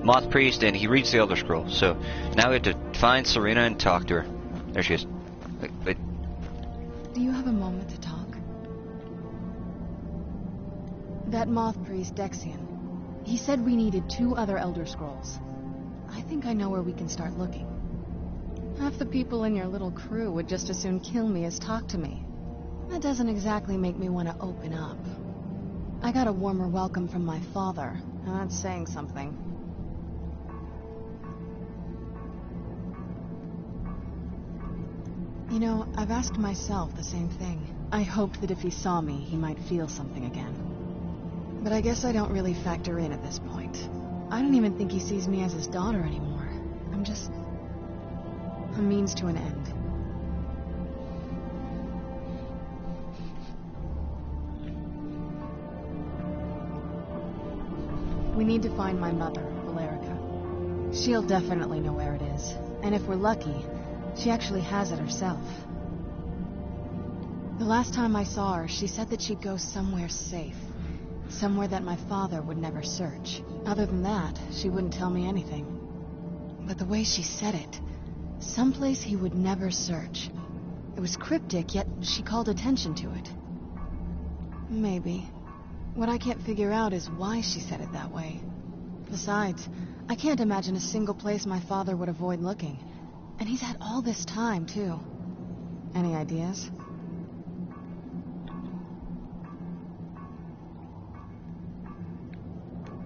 Moth Priest, and he reads the Elder Scroll. So now we have to find Serena and talk to her. There she is. Wait. Do you have a moment to talk? That Moth Priest, Dexion, he said we needed 2 other Elder Scrolls. I think I know where we can start looking. Half the people in your little crew would just as soon kill me as talk to me. That doesn't exactly make me want to open up. I got a warmer welcome from my father, and that's saying something. You know, I've asked myself the same thing. I hoped that if he saw me, he might feel something again. But I guess I don't really factor in at this point. I don't even think he sees me as his daughter anymore. I'm just a means to an end. We need to find my mother, Valerica. She'll definitely know where it is. And if we're lucky, she actually has it herself. The last time I saw her, she said that she'd go somewhere safe. Somewhere that my father would never search. Other than that, she wouldn't tell me anything. But the way she said it, someplace he would never search. It was cryptic, yet she called attention to it. Maybe. What I can't figure out is why she said it that way. Besides, I can't imagine a single place my father would avoid looking. And he's had all this time, too. Any ideas?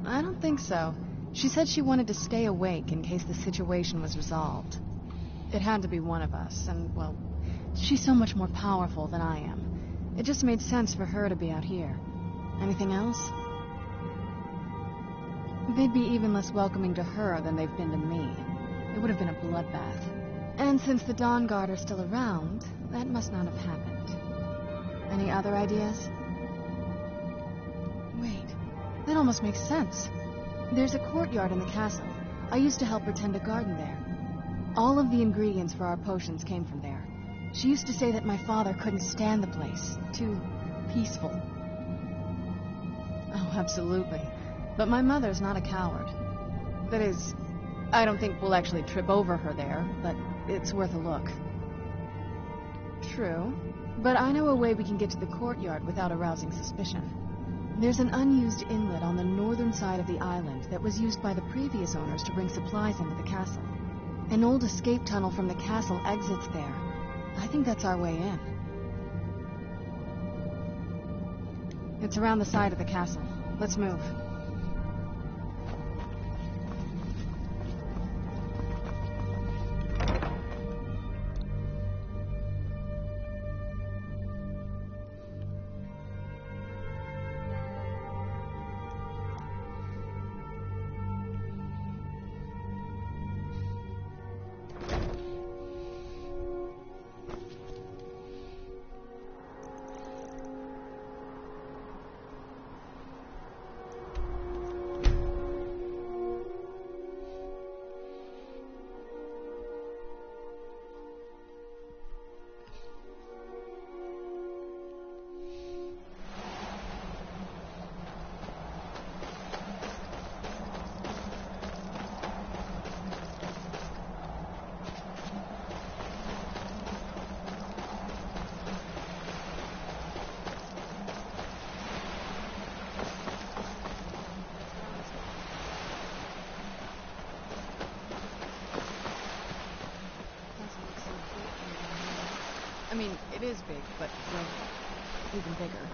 I don't think so. She said she wanted to stay awake in case the situation was resolved. It had to be one of us, and, well, she's so much more powerful than I am. It just made sense for her to be out here. Anything else? They'd be even less welcoming to her than they've been to me. It would have been a bloodbath. And since the Dawn Guard are still around, that must not have happened. Any other ideas? Wait, that almost makes sense. There's a courtyard in the castle. I used to help her tend a garden there. All of the ingredients for our potions came from there. She used to say that my father couldn't stand the place. Too peaceful. Oh, absolutely. But my mother's not a coward. That is, I don't think we'll actually trip over her there, but it's worth a look. True. But I know a way we can get to the courtyard without arousing suspicion. There's an unused inlet on the northern side of the island that was used by the previous owners to bring supplies into the castle. An old escape tunnel from the castle exits there. I think that's our way in. It's around the side of the castle. Let's move. I mean, it is big, but, well, even bigger.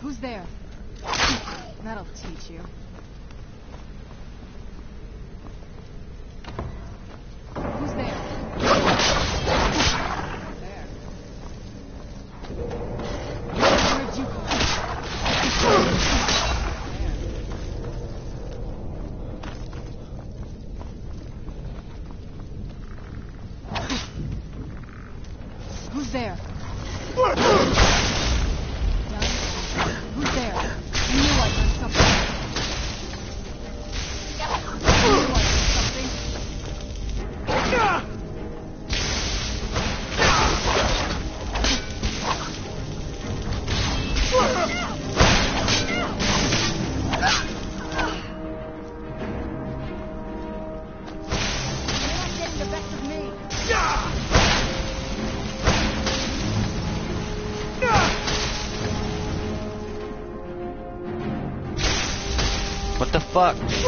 Who's there? That'll teach you. Who's there? There. Where'd you go? There. What the fuck? This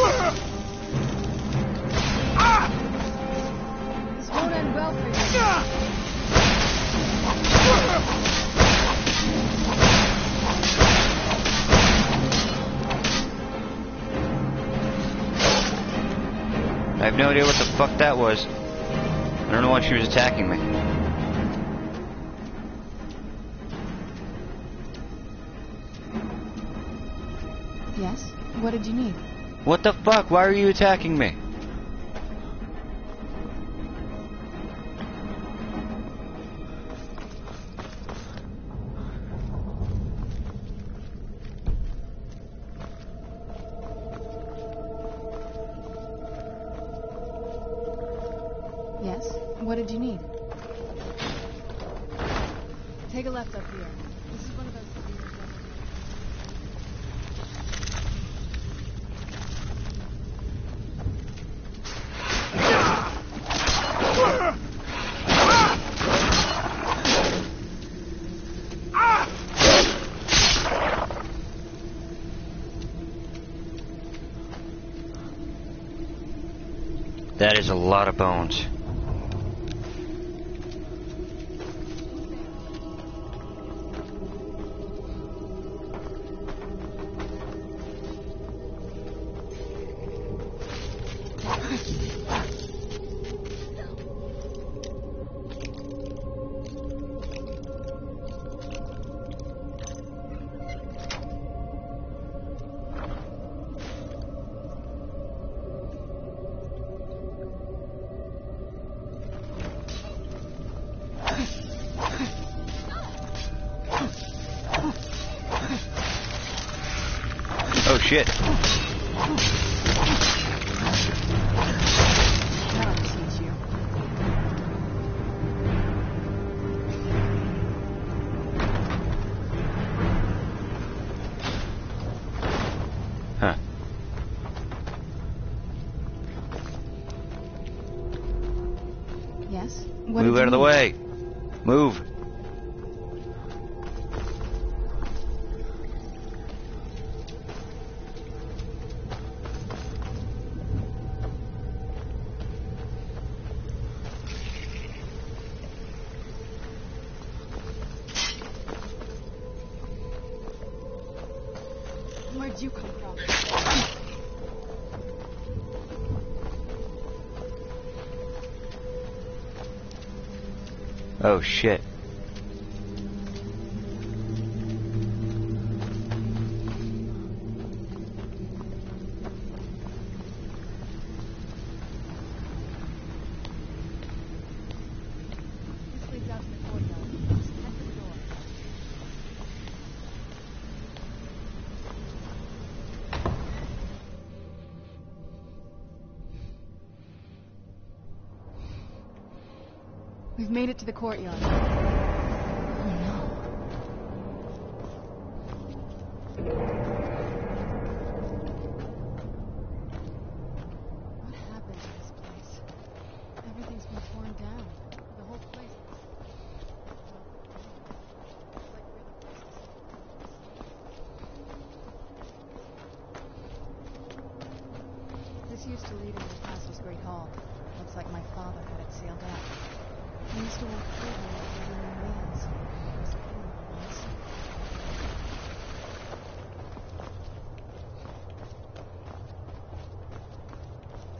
won't end well for you. I have no idea what the fuck that was. I don't know why she was attacking me. Yes? What did you need? What the fuck? Why are you attacking me? Yes? What did you need? Take a left up here. This is one of those... That is a lot of bones. Oh shit. That'll teach you. Huh. Yes? Move out of the way. Move. Where'd you come from? Oh shit. This leads out to the courtyard. Just head for the door. We've made it to the courtyard. Oh no. What happened to this place? Everything's been torn down. The whole place. This used to lead into the castle's great hall. Looks like my father had it sealed up. I used to walk through here with the human beings. It was beautiful once.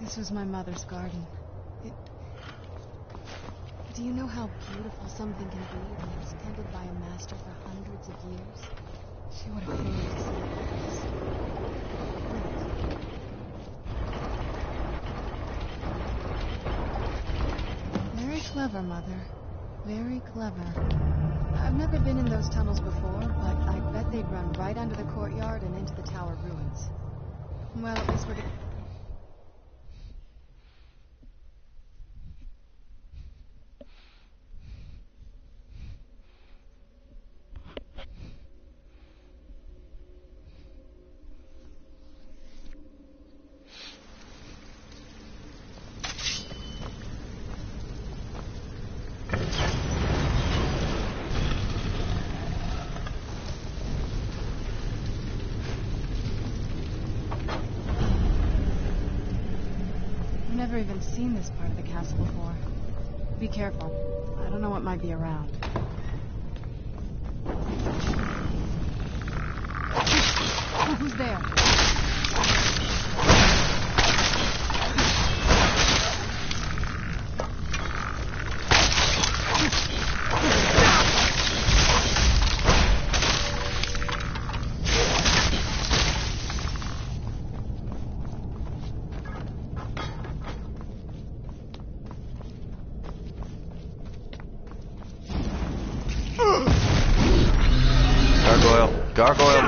This was my mother's garden. Do you know how beautiful something can be when it's tended by a master for hundreds of years? She would have paid to see this. Very clever, Mother. Very clever. I've never been in those tunnels before, but I bet they'd run right under the courtyard and into the tower ruins. Well, at least we're gonna... never even seen this part of the castle before. Be careful. I don't know what might be around. Who's there? Gargoyle.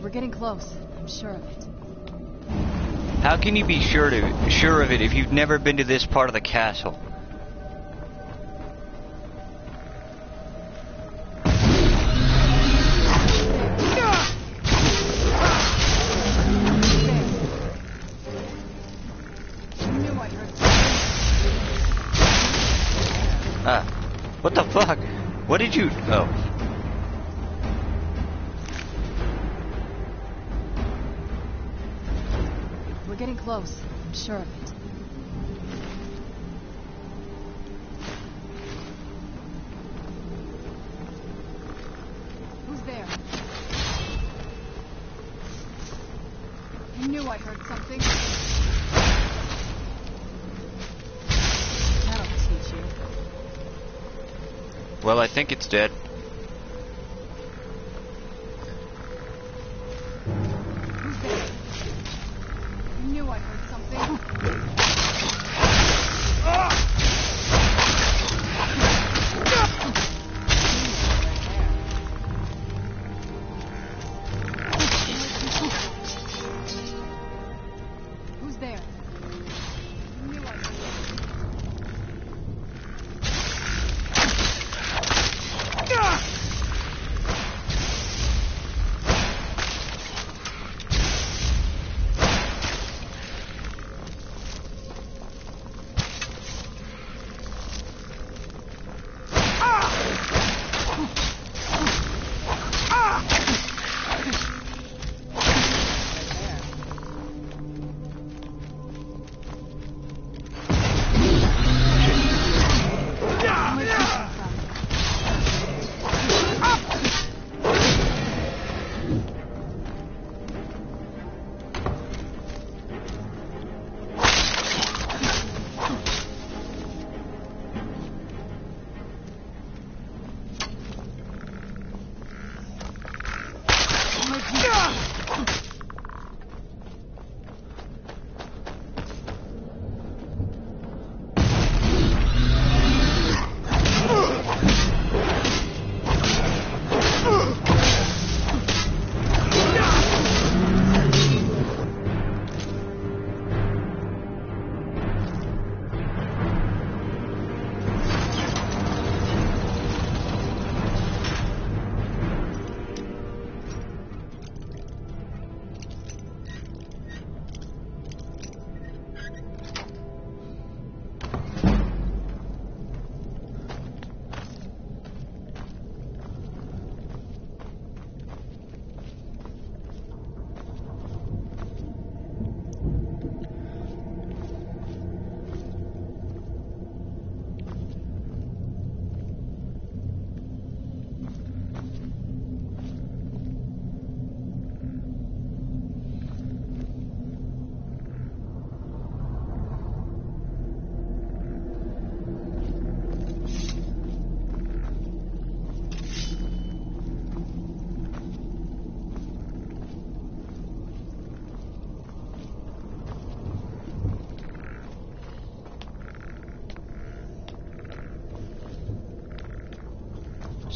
We're getting close. I'm sure of it. How can you be sure of it if you've never been to this part of the castle? What the fuck? What did you... Oh. We're getting close. I'm sure of it. Who's there? I knew I heard something. That'll teach you. Well, I think it's dead. Who's there? I knew I heard something. Who's there? I knew I heard something.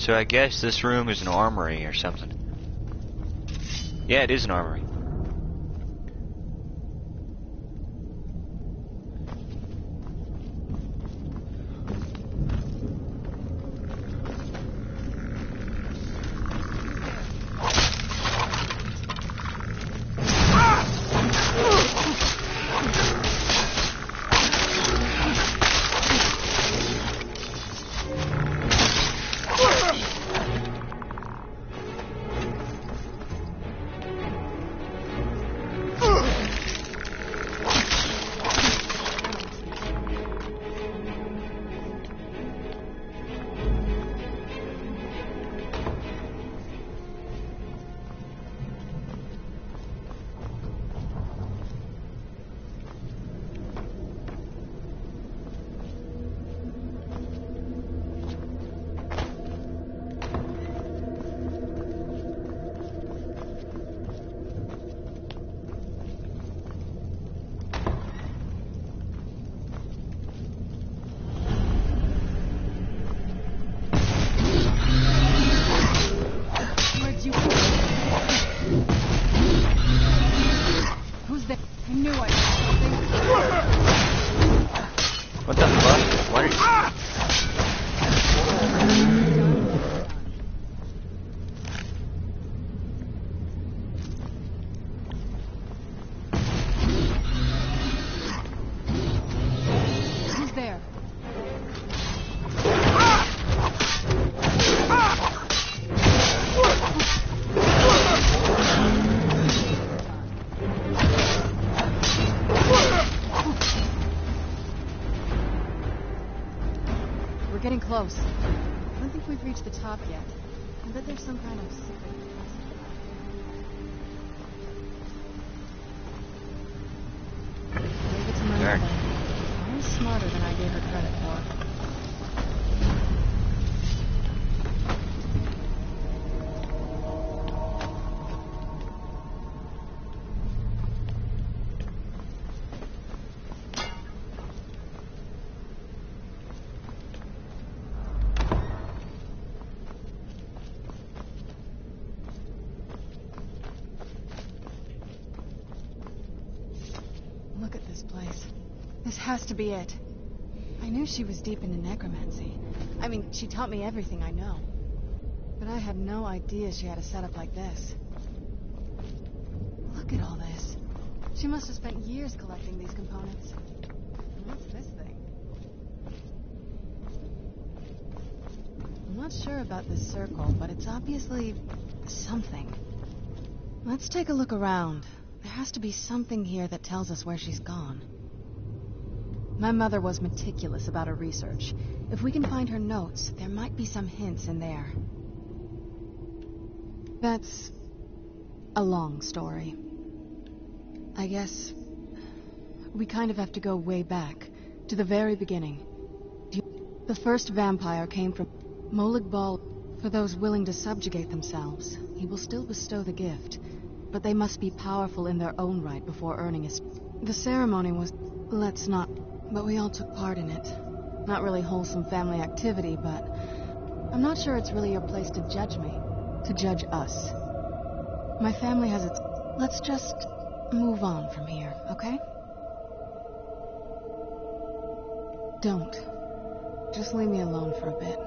So I guess this room is an armory or something. Yeah, it is an armory. What the fuck? What are you... Who's there? We're getting close. I don't think we've reached the top yet. I bet there's some kind of secret passage. Leave it to my Darn. mother. Always smarter than I gave her credit for. Look at this place. This has to be it. I knew she was deep into necromancy. I mean, she taught me everything I know. But I had no idea she had a setup like this. Look at all this. She must have spent years collecting these components. And what's this thing? I'm not sure about this circle, but it's obviously something. Let's take a look around. There has to be something here that tells us where she's gone. My mother was meticulous about her research. If we can find her notes, there might be some hints in there. That's a long story. I guess we kind of have to go way back, to the very beginning. The first vampire came from Molag Bal. For those willing to subjugate themselves, he will still bestow the gift. But they must be powerful in their own right before earning it. The ceremony was... let's not... but we all took part in it. Not really wholesome family activity, but... I'm not sure it's really your place to judge me. To judge us. My family has its... Let's just move on from here, okay? Don't. Just leave me alone for a bit.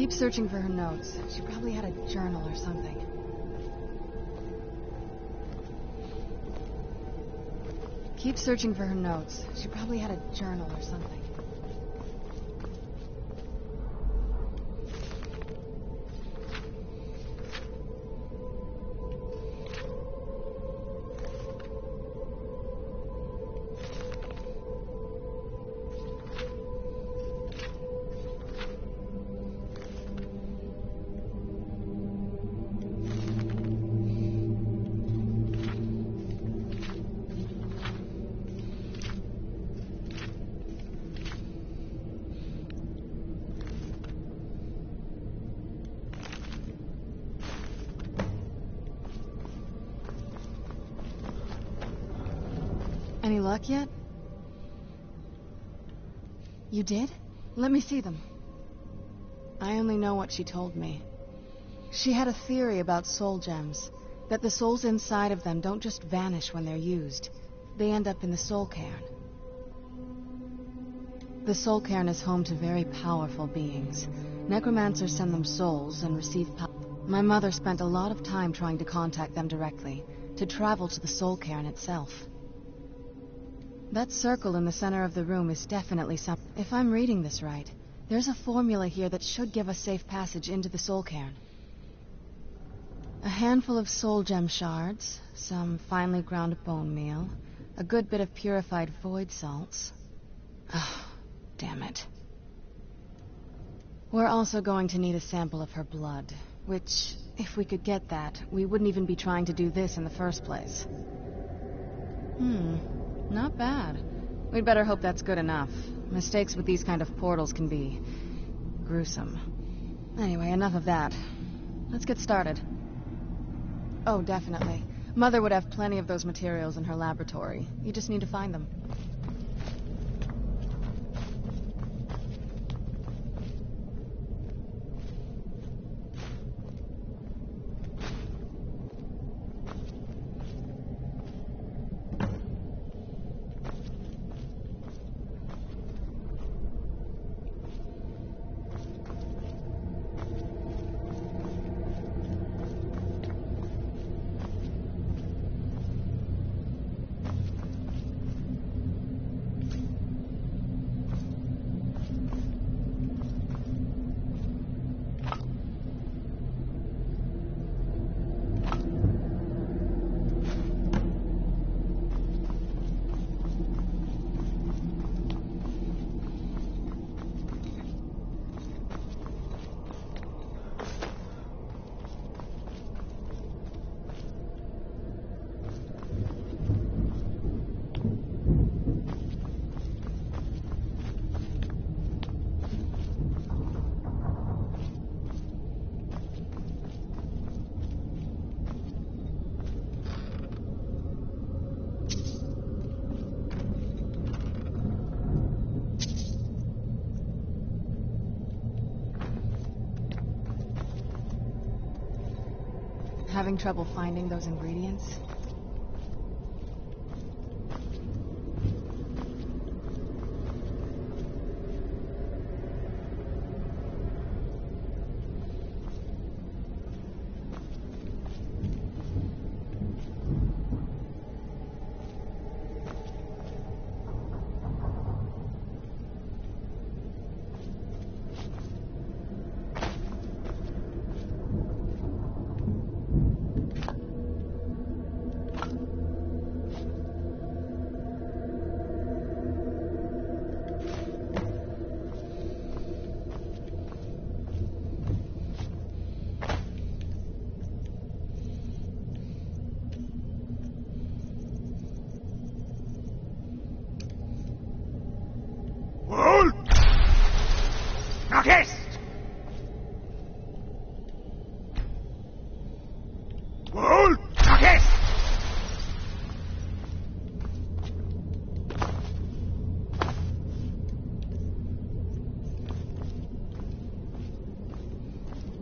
Keep searching for her notes. She probably had a journal or something. Keep searching for her notes. She probably had a journal or something. Any luck yet? You did? Let me see them. I only know what she told me. She had a theory about soul gems, that the souls inside of them don't just vanish when they're used. They end up in the soul cairn. The soul cairn is home to very powerful beings. Necromancers send them souls and receive power. My mother spent a lot of time trying to contact them directly, to travel to the soul cairn itself. That circle in the center of the room is definitely something. If I'm reading this right, there's a formula here that should give us safe passage into the soul cairn. A handful of soul gem shards, some finely ground bone meal, a good bit of purified void salts. Oh, damn it. We're also going to need a sample of her blood, which, if we could get that, we wouldn't even be trying to do this in the first place. Not bad. We'd better hope that's good enough. Mistakes with these kind of portals can be gruesome. Anyway, enough of that. Let's get started. Oh, definitely. Mother would have plenty of those materials in her laboratory. You just need to find them. Having trouble finding those ingredients?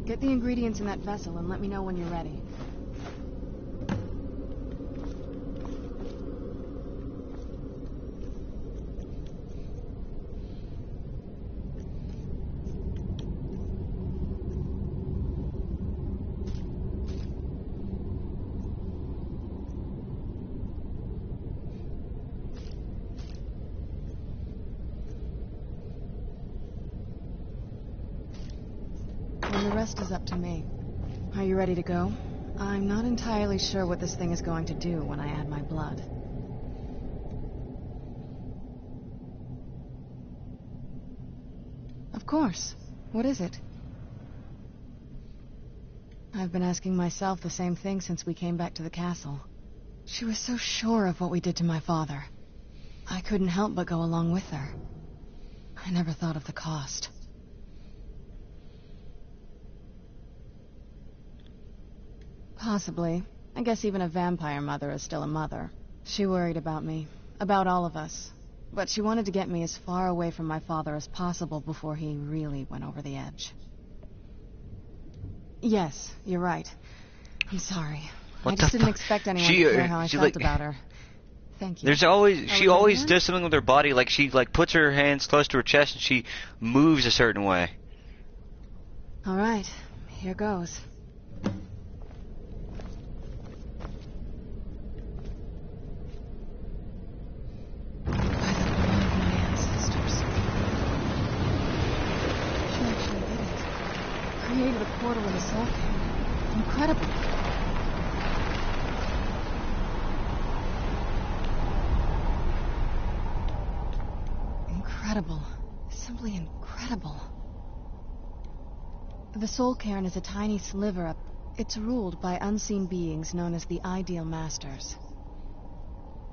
Get the ingredients in that vessel and let me know when you're ready. rest is up to me. Are you ready to go? I'm not entirely sure what this thing is going to do when I add my blood. Of course. What is it? I've been asking myself the same thing since we came back to the castle. She was so sure of what we did to my father. I couldn't help but go along with her. I never thought of the cost. Possibly. I guess even a vampire mother is still a mother. She worried about me, about all of us. But she wanted to get me as far away from my father as possible before he really went over the edge. Yes, you're right. I'm sorry. I just didn't expect anyone to care how I felt about her. Thank you. She always does something with her body, like she puts her hands close to her chest and she moves a certain way. All right, here goes. By the blood of my ancestors. She actually did it. Created a portal in the soul cave. Incredible. Incredible. Simply incredible. The Soul Cairn is a tiny sliver up. It's ruled by unseen beings known as the Ideal Masters.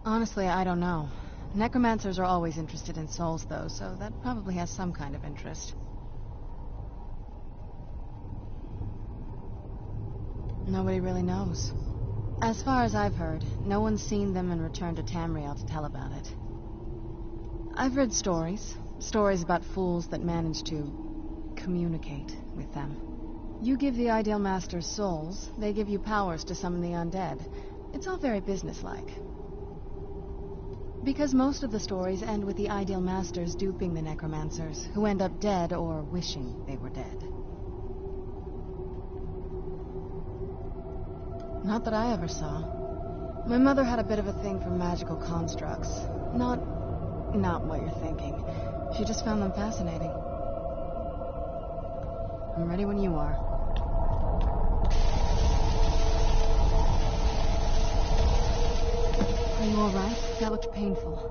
Honestly, I don't know. Necromancers are always interested in souls, though, so that probably has some kind of interest. Nobody really knows. As far as I've heard, no one's seen them and returned to Tamriel to tell about it. I've read stories about fools that manage to communicate with them. You give the Ideal Masters souls, they give you powers to summon the undead. It's all very businesslike. Because most of the stories end with the Ideal Masters duping the necromancers, who end up dead or wishing they were dead. Not that I ever saw. My mother had a bit of a thing for magical constructs. Not what you're thinking. She just found them fascinating. I'm ready when you are. Are you alright? That looked painful.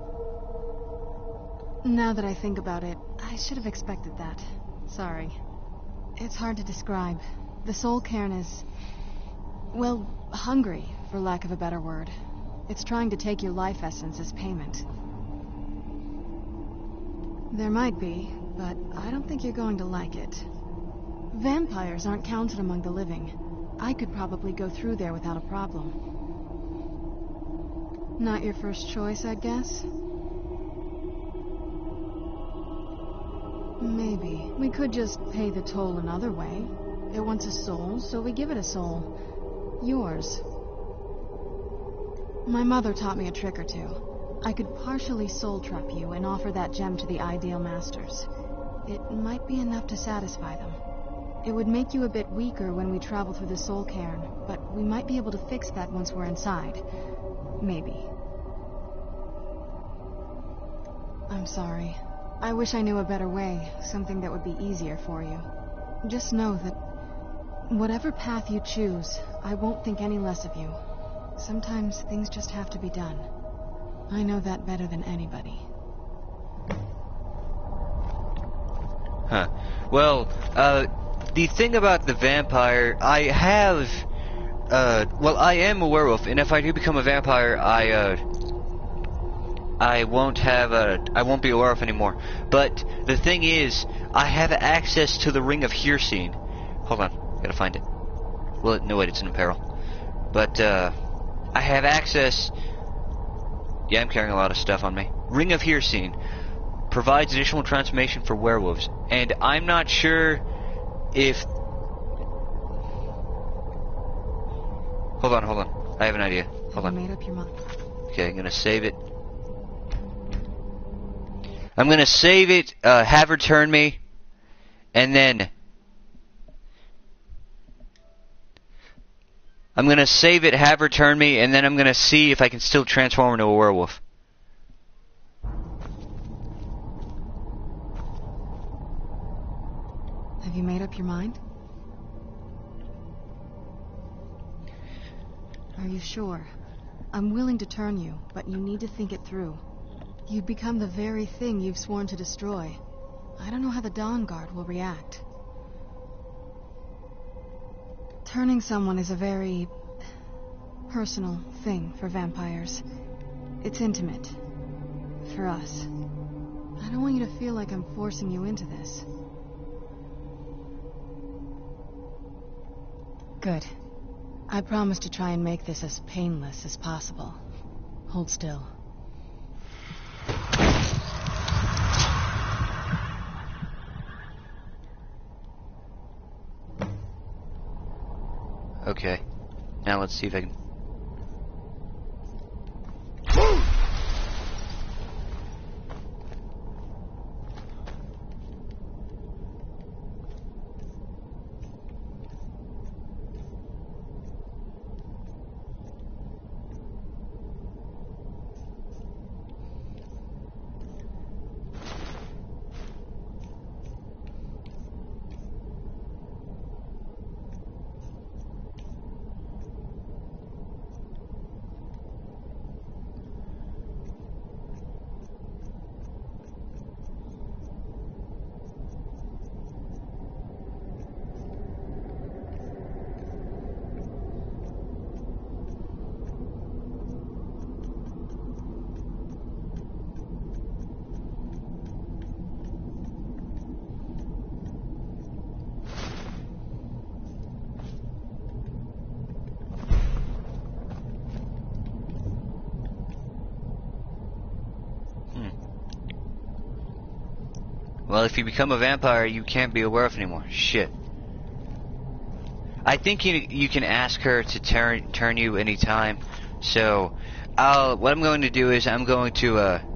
Now that I think about it, I should have expected that. Sorry. It's hard to describe. The Soul Cairn is... well, hungry, for lack of a better word. It's trying to take your life essence as payment. There might be, but I don't think you're going to like it. Vampires aren't counted among the living. I could probably go through there without a problem. Not your first choice, I guess? Maybe. We could just pay the toll another way. It wants a soul, so we give it a soul. Yours. My mother taught me a trick or two. I could partially soul trap you and offer that gem to the Ideal Masters. It might be enough to satisfy them. It would make you a bit weaker when we travel through the Soul Cairn, but we might be able to fix that once we're inside. Maybe. I'm sorry. I wish I knew a better way, something that would be easier for you. Just know that whatever path you choose, I won't think any less of you. Sometimes things just have to be done. I know that better than anybody. Huh. Well, the thing about the vampire, I am a werewolf, and if I do become a vampire, I won't be a werewolf anymore. But the thing is, I have access to the Ring of Hircine. Hold on, gotta find it. Well, no wait, it's in apparel. But, I have access... Yeah, I'm carrying a lot of stuff on me. Ring of Hircine provides additional transformation for werewolves, and I'm not sure if... Hold on. I have an idea. Hold on. You made up your mind. Okay, I'm gonna save it. Have her turn me, and then... I'm gonna save it, have her turn me, and then I'm gonna see if I can still transform into a werewolf. Have you made up your mind? Are you sure? I'm willing to turn you, but you need to think it through. You'd become the very thing you've sworn to destroy. I don't know how the Dawn Guard will react. Turning someone is a very personal thing for vampires. It's intimate. For us. I don't want you to feel like I'm forcing you into this. Good. I promise to try and make this as painless as possible. Hold still. Okay. Now let's see if I can... Well, if you become a vampire, you can't be a werewolf anymore. Shit. I think you can ask her to turn you anytime. So, what I'm going to do is I'm going to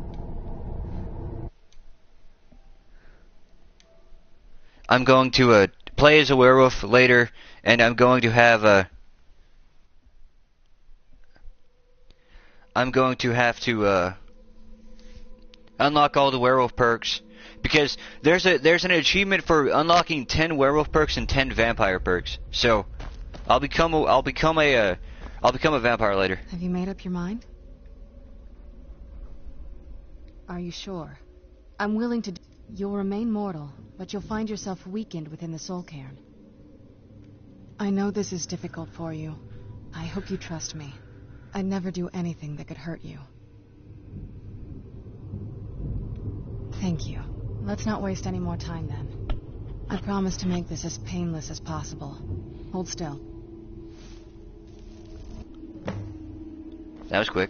play as a werewolf later, and I'm going to have unlock all the werewolf perks. Because there's an achievement for unlocking 10 werewolf perks and 10 vampire perks. So I'll become a vampire later. Have you made up your mind? Are you sure? I'm willing to... You'll remain mortal, but you'll find yourself weakened within the soul cairn. I know this is difficult for you. I hope you trust me. I'd never do anything that could hurt you. Thank you. Let's not waste any more time then. I promise to make this as painless as possible. Hold still. That was quick.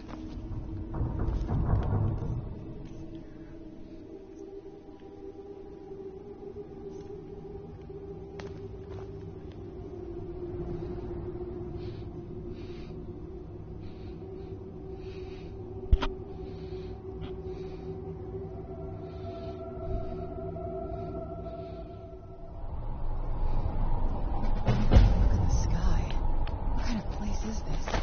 Look at the sky. What kind of place is this?